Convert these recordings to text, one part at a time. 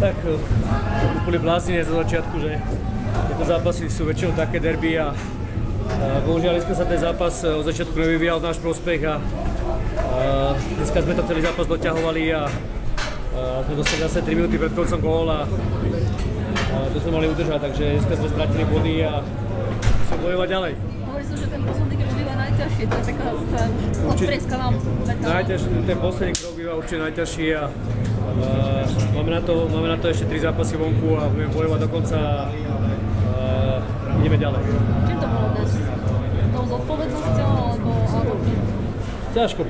Tak úplne bláznine za začiatku, že tieto zápasy sú väčšinou také derby a bohužiaľ dneska sa ten zápas od začiatku nevyvíjal v náš prospech a dneska sme to celý zápas doťahovali a sme dostali zase 3 minúty pred koncom gól a to sme mali udržať, takže dneska sme stratili body a musíme bojovať ďalej. Hovorí sa, že ten posledný krok býva najťažší, to je taká odprieska nám. Ten posledný krok býva určite najťažší a máme na to ešte 3 zápasy vonku a budeme bojovať do konca a ideme ďalej. Čím to bolo dnes? Tou zodpovednosťou alebo Ťažko,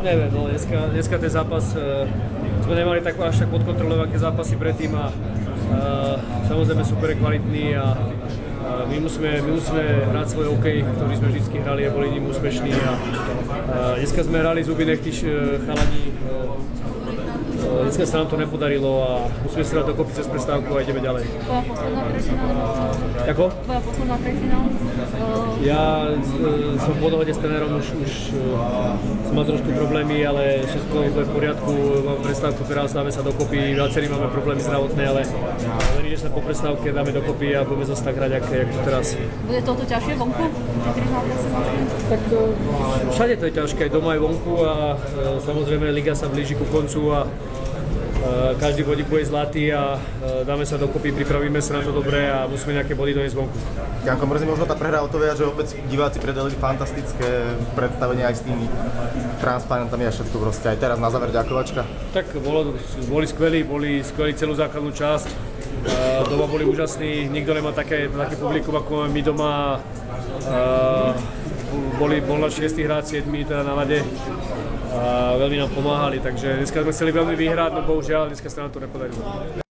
neviem, no dneska ten zápas sme nemali až tak pod kontrolou, aké zápasy predtým a samozrejme super je kvalitný a my musíme hrať svoj hokej, ktorý sme vždy hrali a boli ním úspešní a dneska sme hrali zuby nechty chalani. Dneska sa nám to nepodarilo a musíme sa dať dokopy cez prestávku a ideme ďalej. Tvoja posledná tretina? Ako? Tvoja posledná tretina? Ja som po dohode s trénerom už som mal trošku problémy, ale všetko je v poriadku. Mám prestávku, teraz dáme sa dokopy, viacerí máme problémy zdravotné, ale verím, že sa po prestávke dáme dokopy a budeme zase tak hrať, ako teraz. Bude toto ťažšie vonku? Tak všade to je ťažké, aj doma aj vonku a samozrejme liga sa blíži ku koncu a každý bodík bude zlatý a dáme sa dokopy, pripravíme sa na to dobre a musíme nejaké body doniesť vonku. Janko, mrzí možno tá prehra o to viac, že opäť diváci predali fantastické predstavenie aj s tými transparentami a všetko proste. Aj teraz na záver ďakovačka. Tak boli skvelí celú základnú časť. Doma boli úžasní, nikto nemá také publikum ako my doma. Bol na 6 hráč, 7 teda na ľade a veľmi nám pomáhali, takže dneska sme chceli veľmi vyhrať, no bohužiaľ dneska sa nám to nepodarilo.